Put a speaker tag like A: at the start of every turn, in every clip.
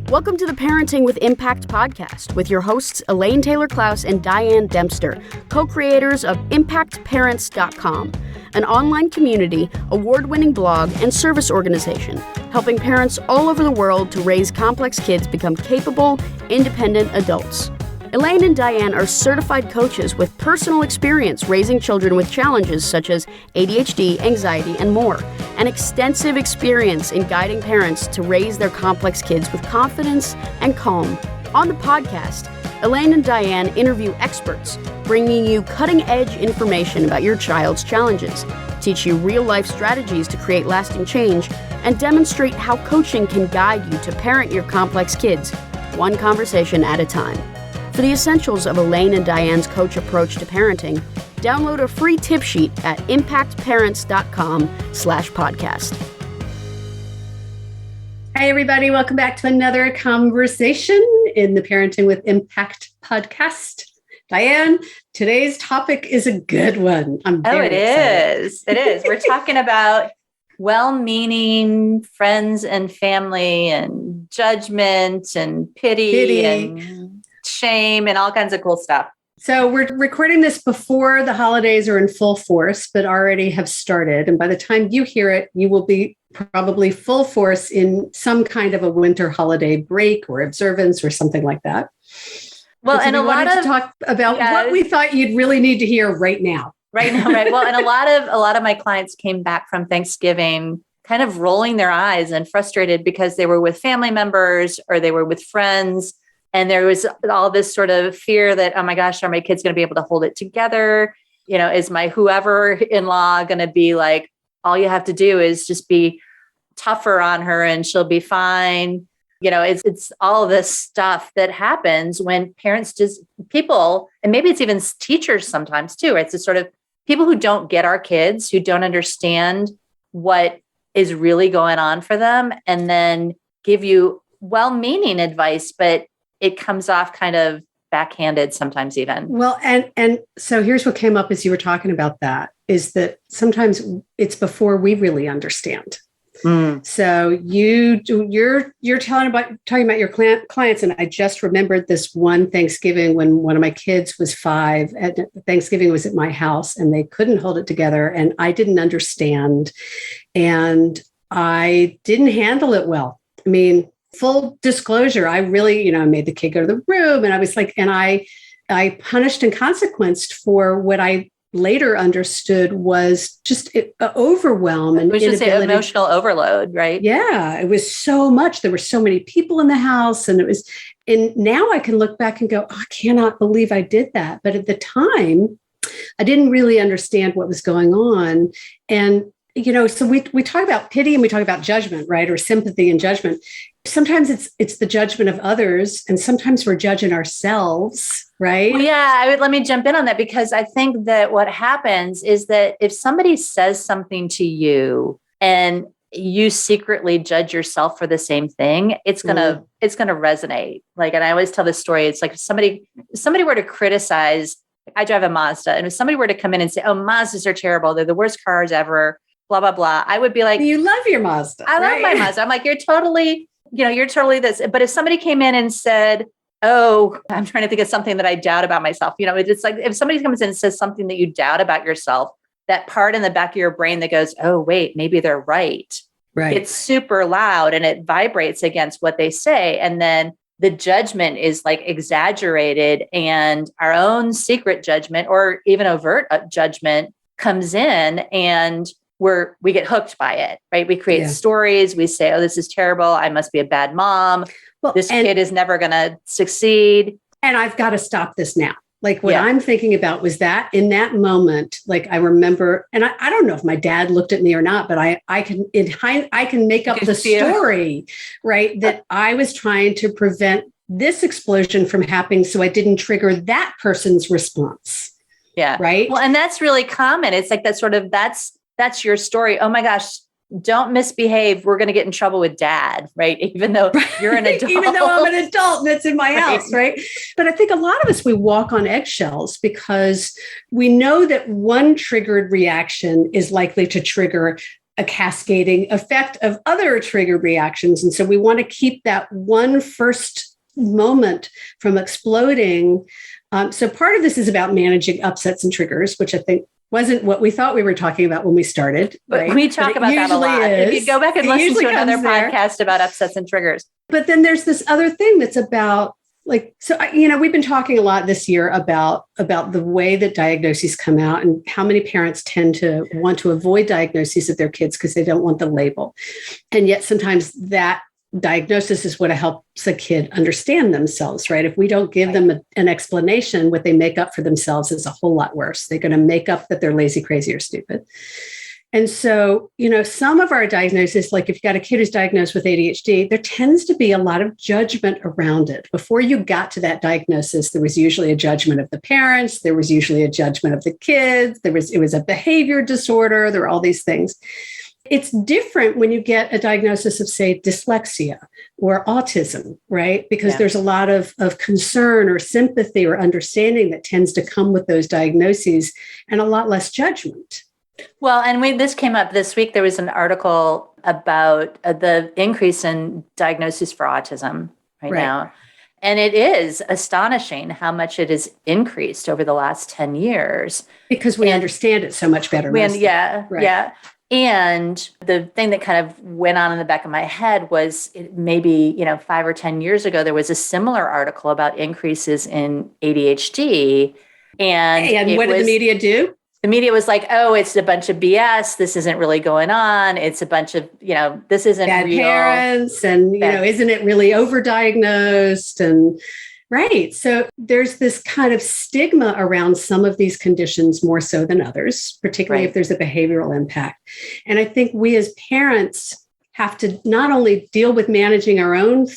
A: Welcome to the Parenting with Impact podcast with your hosts Elaine Taylor-Klaus and Diane Dempster, co-creators of ImpactParents.com, an online community, award-winning blog, and service organization helping parents all over the world to raise complex kids become capable, independent adults. Elaine and Diane are certified coaches with personal experience raising children with challenges such as ADHD, anxiety, and more, and extensive experience in guiding parents to raise their complex kids with confidence and calm. On the podcast, Elaine and Diane interview experts, bringing you cutting-edge information about your child's challenges, teach you real-life strategies to create lasting change, and demonstrate how coaching can guide you to parent your complex kids, one conversation at a time. For the essentials of Elaine and Diane's coach approach to parenting, download a free tip sheet at impactparents.com/podcast.
B: Hey, everybody. Welcome back to another conversation in the Parenting with Impact podcast. Diane, today's topic is a good one. I'm very excited.
C: It is. We're talking about well-meaning friends and family and judgment and pity. And shame and all kinds of cool stuff.
B: So we're recording this before the holidays are in full force, but already have started. And by the time you hear it, you will be probably full force in some kind of a winter holiday break or observance or something like that.
C: Well, and
B: we wanted to talk about what we thought you'd really need to hear right now.
C: Right. Well, and a lot of my clients came back from Thanksgiving kind of rolling their eyes and frustrated because they were with family members or they were with friends. And there was all this sort of fear that, oh my gosh, are my kids going to be able to hold it together? You know, is my whoever in-law going to be like, all you have to do is just be tougher on her and she'll be fine. You know, it's all this stuff that happens when parents people, and maybe it's even teachers sometimes too, right? It's the sort of people who don't get our kids, who don't understand what is really going on for them, and then give you well-meaning advice, but it comes off kind of backhanded sometimes even.
B: Well, and so here's what came up as you were talking about that, is that sometimes it's before we really understand. So you're talking about your clients. And I just remembered this one Thanksgiving when one of my kids was 5 and Thanksgiving was at my house and they couldn't hold it together. And I didn't understand and I didn't handle it well. I mean, full disclosure, I really, made the kid go to the room and I was like, and I punished and consequenced for what I later understood was just overwhelm and
C: it was just an emotional overload, right?
B: Yeah, it was so much. There were so many people in the house and now I can look back and go, oh, I cannot believe I did that. But at the time, I didn't really understand what was going on. And so we talk about pity and we talk about judgment, right? Or sympathy and judgment. Sometimes it's the judgment of others, and sometimes we're judging ourselves, right?
C: Well, yeah, let me jump in on that because I think that what happens is that if somebody says something to you and you secretly judge yourself for the same thing, it's gonna resonate. Like, and I always tell this story. It's like if somebody were to criticize. I drive a Mazda, and if somebody were to come in and say, "Oh, Mazdas are terrible. They're the worst cars ever." Blah, blah, blah. I would be like,
B: you love your Mazda.
C: I love my Mazda. I'm like, you're totally this. But if somebody came in and said, oh, I'm trying to think of something that I doubt about myself. It's like, if somebody comes in and says something that you doubt about yourself, that part in the back of your brain that goes, oh, wait, maybe they're right.
B: Right.
C: It's super loud and it vibrates against what they say. And then the judgment is like exaggerated and our own secret judgment or even overt judgment comes in and we get hooked by it, right? We create stories. We say, oh, this is terrible. I must be a bad mom. Well, this kid is never going to succeed.
B: And I've got to stop this now. Like what I'm thinking about was that in that moment, like I remember, and I don't know if my dad looked at me or not, but I can make up the story, right? That I was trying to prevent this explosion from happening so I didn't trigger that person's response.
C: Yeah.
B: Right.
C: Well, and that's really common. It's like that sort of, that's your story. Oh my gosh, don't misbehave. We're going to get in trouble with dad, right? Even though you're an adult.
B: Even though I'm an adult that's in my house, right? But I think a lot of us, we walk on eggshells because we know that one triggered reaction is likely to trigger a cascading effect of other trigger reactions. And so we want to keep that one first moment from exploding. So part of this is about managing upsets and triggers, which I think wasn't what we thought we were talking about when we started.
C: But we talk about that a lot. If you go back and listen to another podcast about upsets and triggers.
B: But then there's this other thing that's about we've been talking a lot this year about the way that diagnoses come out and how many parents tend to want to avoid diagnoses of their kids because they don't want the label. And yet sometimes that diagnosis is what helps a kid understand themselves, right? If we don't give them an explanation, what they make up for themselves is a whole lot worse. They're going to make up that they're lazy, crazy, or stupid. And so, some of our diagnoses, like if you've got a kid who's diagnosed with ADHD, there tends to be a lot of judgment around it. Before you got to that diagnosis, there was usually a judgment of the parents. There was usually a judgment of the kids. It was a behavior disorder. There were all these things. It's different when you get a diagnosis of, say, dyslexia or autism, right? Because there's a lot of concern or sympathy or understanding that tends to come with those diagnoses and a lot less judgment.
C: Well, and this came up this week. There was an article about the increase in diagnoses for autism right now. And it is astonishing how much it has increased over the last 10 years.
B: Because we understand it so much better.
C: Yeah. And the thing that kind of went on in the back of my head was maybe, 5 or 10 years ago, there was a similar article about increases in ADHD. And
B: what did the media do?
C: The media was like, oh, it's a bunch of BS. This isn't really going on. It's a bunch of, this isn't
B: bad
C: real.
B: Parents and, isn't it really overdiagnosed? And right. So there's this kind of stigma around some of these conditions more so than others, particularly if there's a behavioral impact. And I think we as parents have to not only deal with managing our own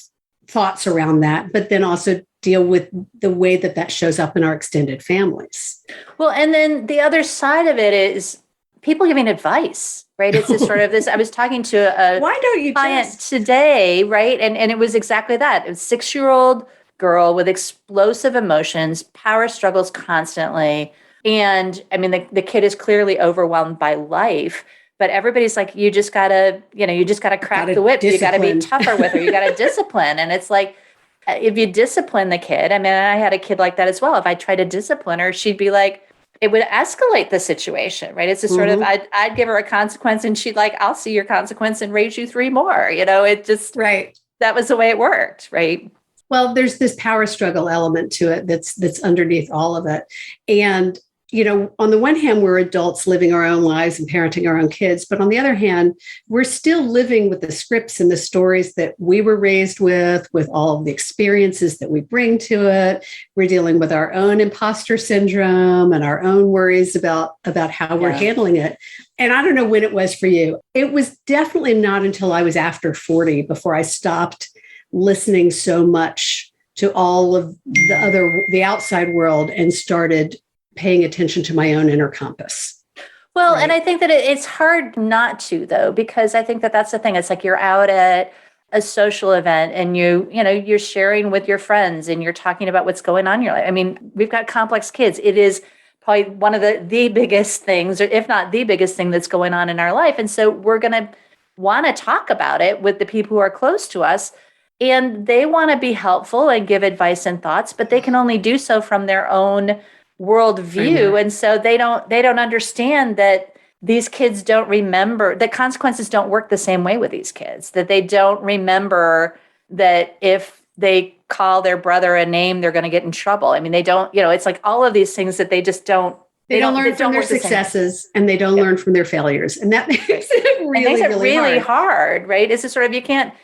B: thoughts around that, but then also deal with the way that shows up in our extended families.
C: Well, and then the other side of it is people giving advice, right? It's this sort of this, I was talking to a
B: Why don't you
C: client today, right? And it was exactly that. It was a 6-year-old girl with explosive emotions, power struggles constantly. And I mean, the kid is clearly overwhelmed by life, but everybody's like, you just gotta crack the whip. You gotta be tougher with her. You gotta discipline. And it's like, if you discipline the kid, I mean, I had a kid like that as well. If I tried to discipline her, she'd be like, it would escalate the situation, right? It's a sort of, I'd give her a consequence and she'd like, I'll see your consequence and raise you 3 more. It just, that was the way it worked, right?
B: Well, there's this power struggle element to it that's underneath all of it. And on the one hand, we're adults living our own lives and parenting our own kids. But on the other hand, we're still living with the scripts and the stories that we were raised with all of the experiences that we bring to it. We're dealing with our own imposter syndrome and our own worries about how we're handling it. And I don't know when it was for you. It was definitely not until I was after 40 before I stopped listening so much to all of the outside world and started paying attention to my own inner compass.
C: Well, and I think that it's hard not to, though, because I think that that's the thing. It's like you're out at a social event and you're sharing with your friends and you're talking about what's going on in your life. I mean, we've got complex kids. It is probably one of the biggest things, or if not the biggest thing that's going on in our life. And so we're going to want to talk about it with the people who are close to us. And they want to be helpful and give advice and thoughts, but they can only do so from their own worldview. And so they don't understand that these kids don't remember that consequences don't work the same way with these kids, that they don't remember that if they call their brother a name, they're going to get in trouble. I mean, they don't, it's like all of these things that they just don't.
B: They don't learn from their successes and they don't learn from their failures. And that makes it really
C: hard, right? It's just sort of, you can't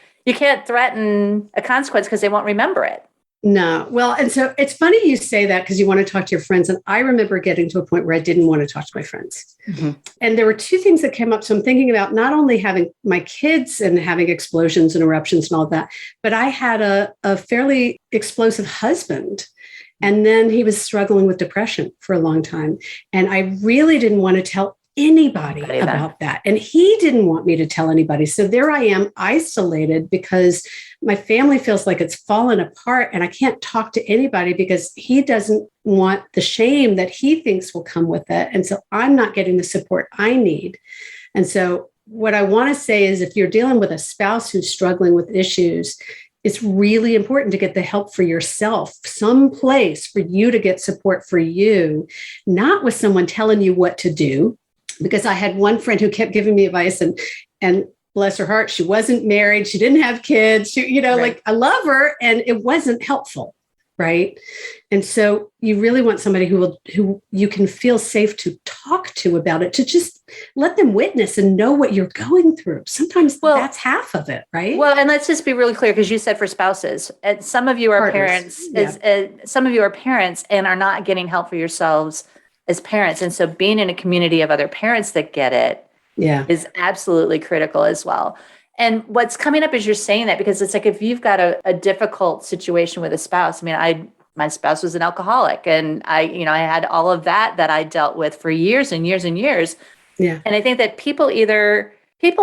C: threaten a consequence because they won't remember it.
B: No. Well, and so it's funny you say that because you want to talk to your friends. And I remember getting to a point where I didn't want to talk to my friends. Mm-hmm. And there were 2 things that came up. So I'm thinking about not only having my kids and having explosions and eruptions and all that, but I had a fairly explosive husband. And then he was struggling with depression for a long time. And I really didn't want to tell anybody about that. And he didn't want me to tell anybody. So there I am isolated because my family feels like it's fallen apart and I can't talk to anybody because he doesn't want the shame that he thinks will come with it. And so I'm not getting the support I need. And so what I want to say is if you're dealing with a spouse who's struggling with issues, it's really important to get the help for yourself, some place for you to get support for you, not with someone telling you what to do. Because I had one friend who kept giving me advice, and bless her heart, she wasn't married, she didn't have kids, like I love her, and it wasn't helpful. Right. And so you really want somebody who you can feel safe to talk to about it, to just let them witness and know what you're going through. Sometimes that's half of it. Right.
C: Well, and let's just be really clear, because you said for spouses, and some of you are parents, some of you are parents and are not getting help for yourselves as parents. And so being in a community of other parents that get it is absolutely critical as well. And what's coming up as you're saying that, because it's like, if you've got a difficult situation with a spouse, I mean, my spouse was an alcoholic, and I had all of that I dealt with for years and years and years. Yeah. And I think that people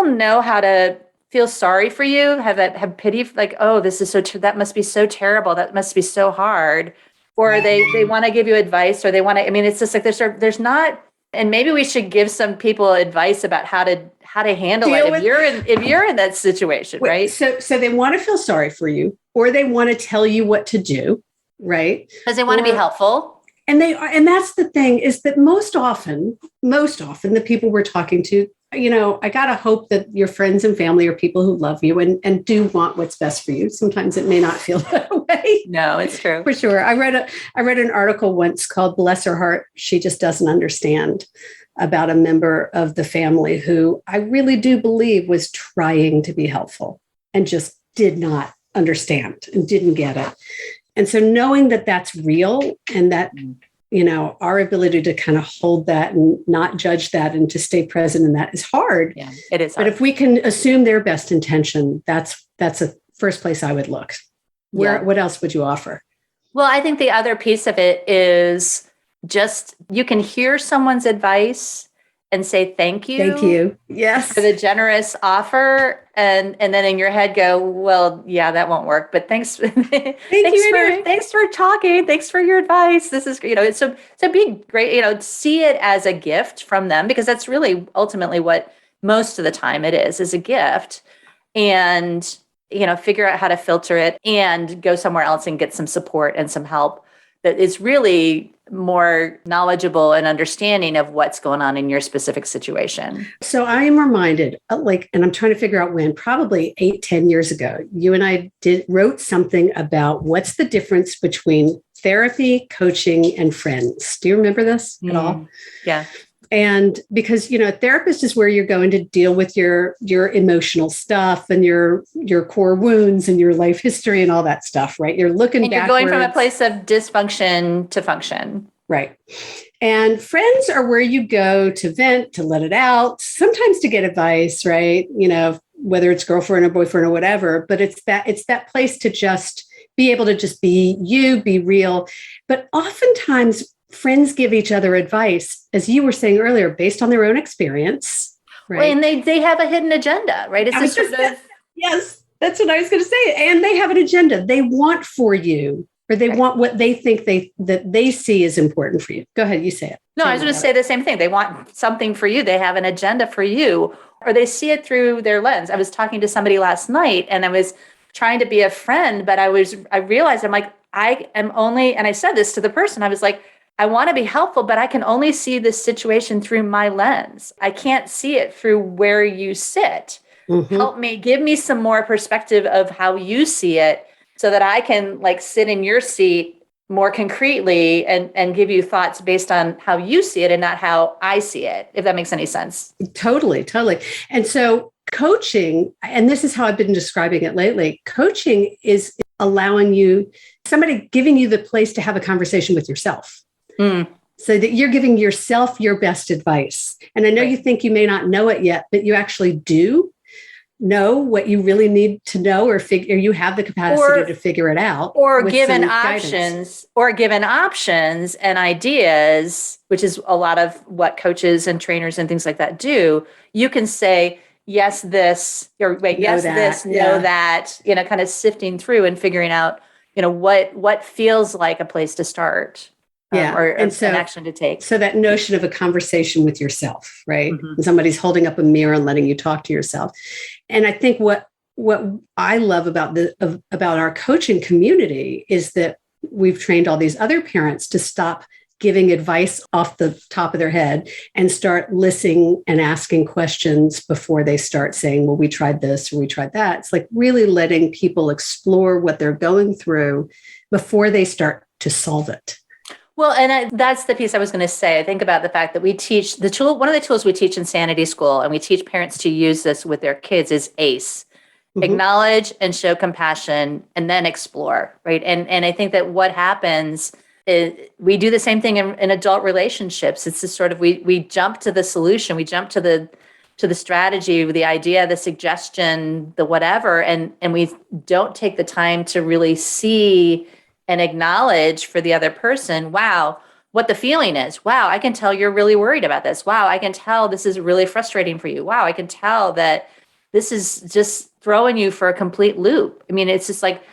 C: know how to feel sorry for you, have pity, like, oh, this is that must be so terrible. That must be so hard. Or they want to give you advice, or they want to, I mean, it's just like, there's not, and maybe we should give some people advice about how to handle it if you're in that situation, right?
B: So they want to feel sorry for you, or they want to tell you what to do, right?
C: Because they want to be helpful.
B: And they are, and that's the thing, is that most often the people we're talking to, I gotta hope that your friends and family are people who love you and do want what's best for you. Sometimes it may not feel that way.
C: No, it's true.
B: For sure. I read an article once called "Bless Her Heart, She Just Doesn't Understand," about a member of the family who I really do believe was trying to be helpful and just did not understand and didn't get it. And so knowing that that's real, and that, our ability to kind of hold that and not judge that and to stay present in that is hard.
C: Yeah, it is hard.
B: But if we can assume their best intention, that's a first place I would look. What else would you offer?
C: Well, I think the other piece of it is just, you can hear someone's advice and say, thank you.
B: Thank you. Yes.
C: For the generous offer. And then in your head go, well, yeah, that won't work, but thanks. Thanks for talking. Thanks for your advice. This is, so be great, see it as a gift from them, because that's really ultimately what most of the time it is a gift. And, figure out how to filter it and go somewhere else and get some support and some help that is really more knowledgeable and understanding of what's going on in your specific situation.
B: So I am reminded, and I'm trying to figure out when, probably 8-10 years ago, you and I wrote something about what's the difference between therapy, coaching, and friends. Do you remember this at all?
C: Yeah.
B: And because, a therapist is where you're going to deal with your emotional stuff and your core wounds and your life history and all that stuff, right? You're looking backwards.
C: You're going from a place of dysfunction to function.
B: Right. And friends are where you go to vent, to let it out, sometimes to get advice, right? Whether it's girlfriend or boyfriend or whatever, but it's that place to just be able to just be you, be real. But oftentimes friends give each other advice, as you were saying earlier, based on their own experience. Right?
C: Well, and they have a hidden agenda, right? It's
B: yes, that's what I was going to say. And they have an agenda. They want for you, or they want what they think that they see as important for you. Go ahead, you say it.
C: No, I was going to say the same thing. They want something for you. They have an agenda for you, or they see it through their lens. I was talking to somebody last night, and I was trying to be a friend, but I realized I'm like, I am only, and I said this to the person, I was like, I want to be helpful, but I can only see this situation through my lens. I can't see it through where you sit. Mm-hmm. Help me, give me some more perspective of how you see it, so that I can sit in your seat more concretely and give you thoughts based on how you see it and not how I see it, if that makes any sense.
B: Totally. And so coaching, and this is how I've been describing it lately, coaching is allowing somebody giving you the place to have a conversation with yourself. Mm. So that you're giving yourself your best advice. And I know you think you may not know it yet, but you actually do know what you really need to know, or you have the capacity to figure it out.
C: Or given options and ideas, which is a lot of what coaches and trainers and things like that do. You can say, yes, this, or wait, yes, this, no, that, kind of sifting through and figuring out, what feels like a place to start. or an action to take.
B: So that notion of a conversation with yourself, right?
C: Mm-hmm.
B: Somebody's holding up a mirror and letting you talk to yourself. And I think what I love about our coaching community is that we've trained all these other parents to stop giving advice off the top of their head and start listening and asking questions before they start saying, well, we tried this or we tried that. It's like really letting people explore what they're going through before they start to solve it.
C: Well, and that's the piece I was going to say. I think about the fact that we teach one of the tools we teach in Sanity School, and we teach parents to use this with their kids, is ACE. Mm-hmm. Acknowledge and show compassion, and then explore, right? And I think that what happens is we do the same thing in adult relationships. It's just sort of we jump to the solution, we jump to the strategy, the idea, the suggestion, the whatever, and we don't take the time to really see and acknowledge for the other person, wow, what the feeling is. Wow, I can tell you're really worried about this. Wow, I can tell this is really frustrating for you. Wow, I can tell that this is just throwing you for a complete loop. I mean, it's just like,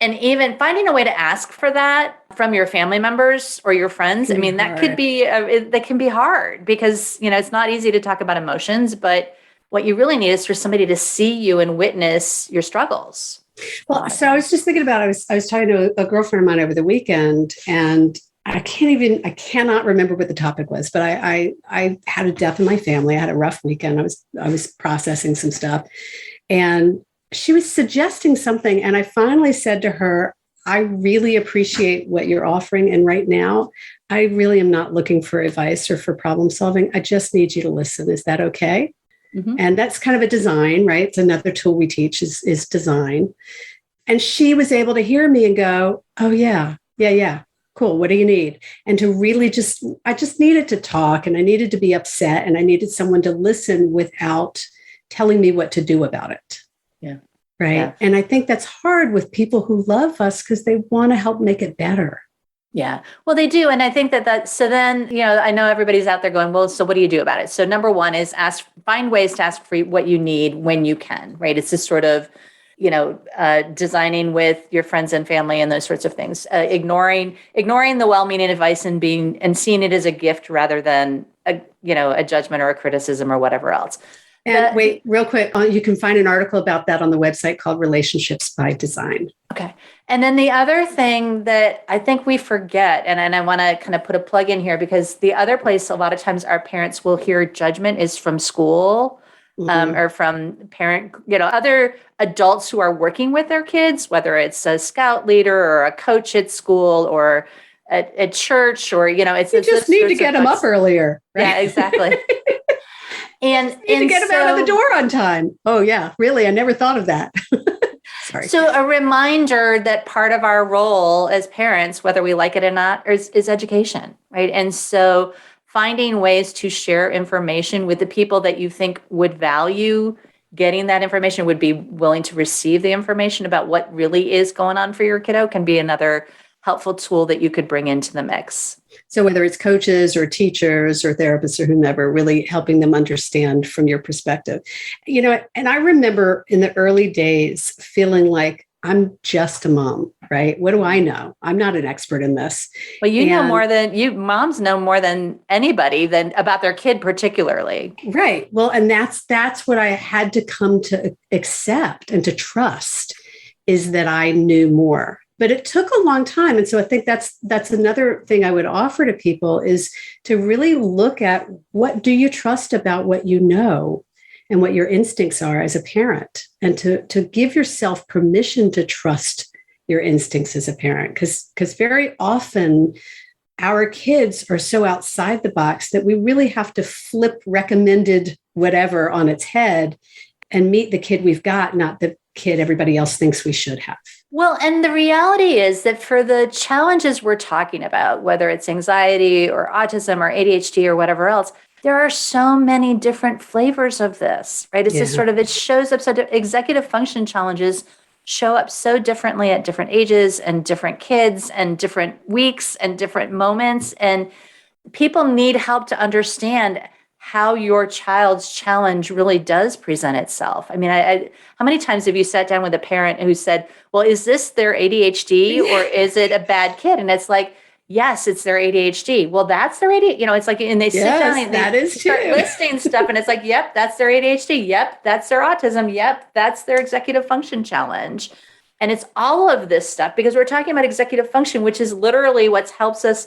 C: and even finding a way to ask for that from your family members or your friends. I mean, that can be hard because, it's not easy to talk about emotions, but what you really need is for somebody to see you and witness your struggles.
B: Well, so I was just thinking about, I was talking to a girlfriend of mine over the weekend, and I cannot remember what the topic was, but I had a death in my family. I had a rough weekend. I was processing some stuff, and she was suggesting something. And I finally said to her, I really appreciate what you're offering. And right now, I really am not looking for advice or for problem solving. I just need you to listen. Is that okay? Mm-hmm. And that's kind of a design, right? It's another tool we teach is design. And she was able to hear me and go, oh, yeah, cool. What do you need? And to really I just needed to talk, and I needed to be upset, and I needed someone to listen without telling me what to do about it.
C: Yeah.
B: Right.
C: Yeah.
B: And I think that's hard with people who love us because they want to help make it better.
C: Yeah, well, they do. And I think so then, I know everybody's out there going, well, so what do you do about it? So number one is find ways to ask for what you need when you can, right? It's just sort of, designing with your friends and family and those sorts of things, ignoring the well-meaning advice and seeing it as a gift rather than a judgment or a criticism or whatever else.
B: And wait, real quick, you can find an article about that on the website called Relationships by Design.
C: Okay. And then the other thing that I think we forget, and I want to kind of put a plug in here, because the other place a lot of times our parents will hear judgment is from school, mm-hmm. Or from other adults who are working with their kids, whether it's a scout leader or a coach at school or at church, or, it's
B: you just need to get them up earlier. Right?
C: Yeah, exactly. And
B: to get them out of the door on time. Oh, yeah. Really? I never thought of that. Sorry.
C: So a reminder that part of our role as parents, whether we like it or not, is education, right? And so finding ways to share information with the people that you think would value getting that information, would be willing to receive the information about what really is going on for your kiddo, can be another helpful tool that you could bring into the mix.
B: So whether it's coaches or teachers or therapists or whomever, really helping them understand from your perspective. And I remember in the early days feeling like I'm just a mom, right? What do I know? I'm not an expert in this.
C: Well, moms know more than anybody about their kid particularly.
B: Right. Well, and that's what I had to come to accept and to trust, is that I knew more. But it took a long time. And so I think that's another thing I would offer to people, is to really look at, what do you trust about what you know and what your instincts are as a parent, and to give yourself permission to trust your instincts as a parent. Because very often our kids are so outside the box that we really have to flip recommended whatever on its head and meet the kid we've got, not the kid everybody else thinks we should have.
C: Well, and the reality is that for the challenges we're talking about, whether it's anxiety or autism or ADHD or whatever else, there are so many different flavors of this, right? It's just sort of, it shows up, executive function challenges show up so differently at different ages and different kids and different weeks and different moments. And people need help to understand how your child's challenge really does present itself. I mean, how many times have you sat down with a parent who said, well, is this their ADHD or is it a bad kid? And it's like, yes, it's their ADHD. Well, that's their ADHD. It's like, and they sit down and they start listing stuff, and it's like, yep, that's their ADHD. Yep, that's their autism. Yep, that's their executive function challenge. And it's all of this stuff because we're talking about executive function, which is literally what helps us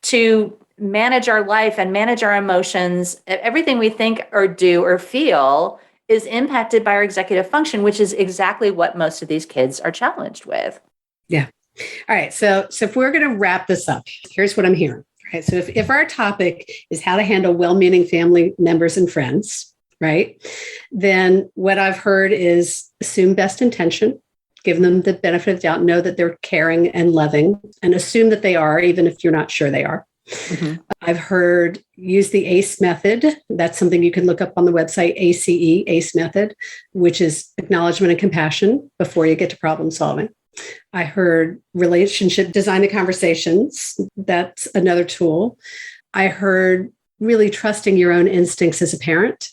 C: to manage our life and manage our emotions. Everything we think or do or feel is impacted by our executive function, which is exactly what most of these kids are challenged with.
B: Yeah. All right. So if we're going to wrap this up, here's what I'm hearing. Right. So if our topic is how to handle well-meaning family members and friends, right, then what I've heard is assume best intention, give them the benefit of the doubt, know that they're caring and loving, and assume that they are, even if you're not sure they are. Mm-hmm. I've heard use the ACE method. That's something you can look up on the website, ACE method, which is acknowledgement and compassion before you get to problem solving. I heard relationship design the conversations. That's another tool. I heard really trusting your own instincts as a parent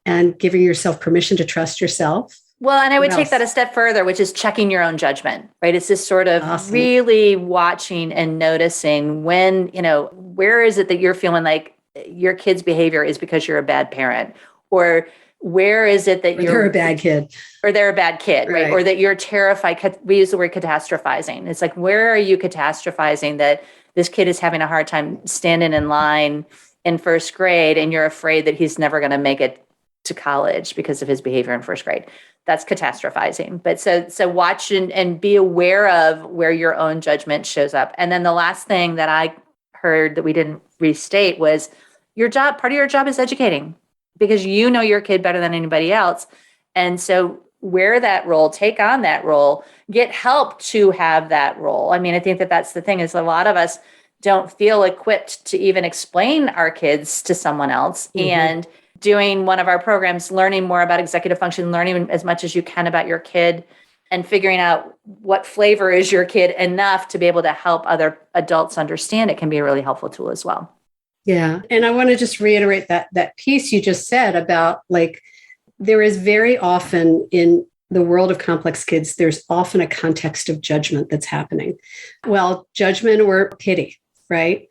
B: and giving yourself permission to trust yourself.
C: Well, and I would take that a step further, which is checking your own judgment, right? It's this sort of really watching and noticing when, where is it that you're feeling like your kid's behavior is because you're a bad parent, or where is it that
B: they're a bad kid,
C: or they're a bad kid, right? Or that you're terrified. We use the word catastrophizing. It's like, where are you catastrophizing that this kid is having a hard time standing in line in first grade and you're afraid that he's never going to make it to college because of his behavior in first grade? That's catastrophizing. But so watch and be aware of where your own judgment shows up. And then the last thing that I heard that we didn't restate was part of your job is educating, because you know your kid better than anybody else. And so wear that role, take on that role, get help to have that role. I mean, I think that's the thing, is a lot of us don't feel equipped to even explain our kids to someone else. Mm-hmm. And doing one of our programs, learning more about executive function, learning as much as you can about your kid, and figuring out what flavor is your kid enough to be able to help other adults understand it can be a really helpful tool as well.
B: Yeah. And I want to just reiterate that piece you just said about, like, there is very often in the world of complex kids, there's often a context of judgment that's happening. Well, judgment or pity, right?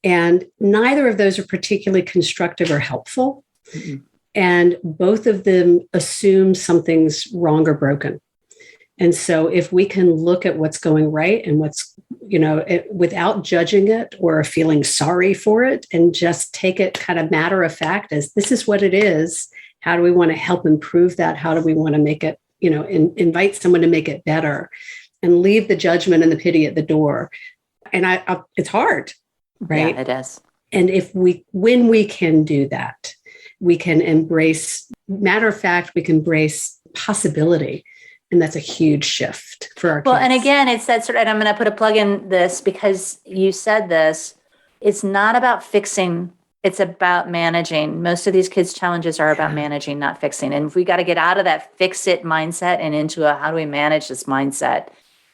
B: And neither of those are particularly constructive or helpful. Mm-hmm. And both of them assume something's wrong or broken. And so if we can look at what's going right and what's, without judging it or feeling sorry for it, and just take it kind of matter of fact as this is what it is. How do we want to help improve that? How do we want to make it, invite someone to make it better, and leave the judgment and the pity at the door? And it's hard, right?
C: Yeah, it is.
B: And when we can do that, we can embrace matter of fact, we can embrace possibility. And that's a huge shift for our kids.
C: Well, and again, it's that and I'm going to put a plug in this because you said this, it's not about fixing, it's about managing. Most of these kids' challenges are about managing, not fixing. And if we got to get out of that fix it mindset and into a how do we manage this mindset,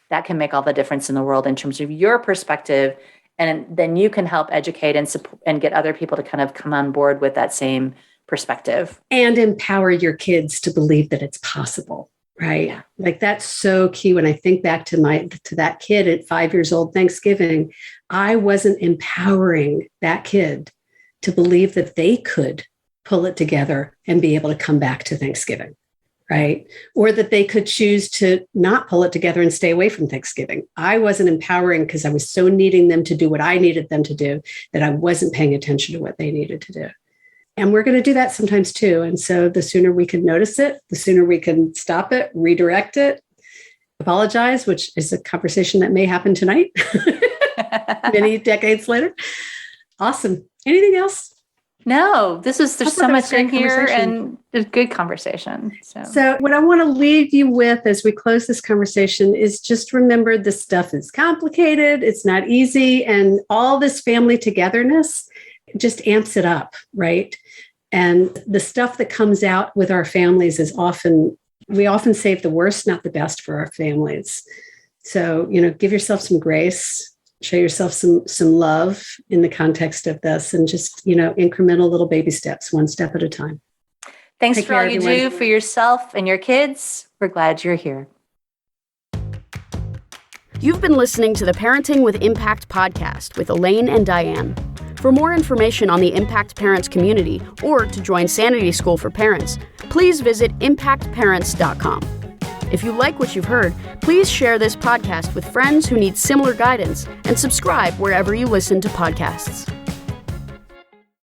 C: that can make all the difference in the world in terms of your perspective. And then you can help educate and support and get other people to kind of come on board with that same perspective.
B: And empower your kids to believe that it's possible, right? Yeah. Like that's so key. When I think back to that kid at 5 years old, Thanksgiving, I wasn't empowering that kid to believe that they could pull it together and be able to come back to Thanksgiving, right? Or that they could choose to not pull it together and stay away from Thanksgiving. I wasn't empowering because I was so needing them to do what I needed them to do that I wasn't paying attention to what they needed to do. And we're going to do that sometimes too. And so the sooner we can notice it, the sooner we can stop it, redirect it, apologize, which is a conversation that may happen tonight, many decades later. Awesome. Anything else?
C: No, there's so much in here and a good conversation.
B: So what I want to leave you with as we close this conversation is just remember this stuff is complicated. It's not easy. And all this family togetherness just amps it up, right? And the stuff that comes out with our families is we often save the worst, not the best for our families. So, give yourself some grace, show yourself some love in the context of this, and just, incremental little baby steps, one step at a time.
C: Thanks for all you do for yourself and your kids. We're glad you're here.
A: You've been listening to the Parenting with Impact podcast with Elaine and Diane. For more information on the Impact Parents community or to join Sanity School for Parents, please visit impactparents.com. If you like what you've heard, please share this podcast with friends who need similar guidance and subscribe wherever you listen to podcasts.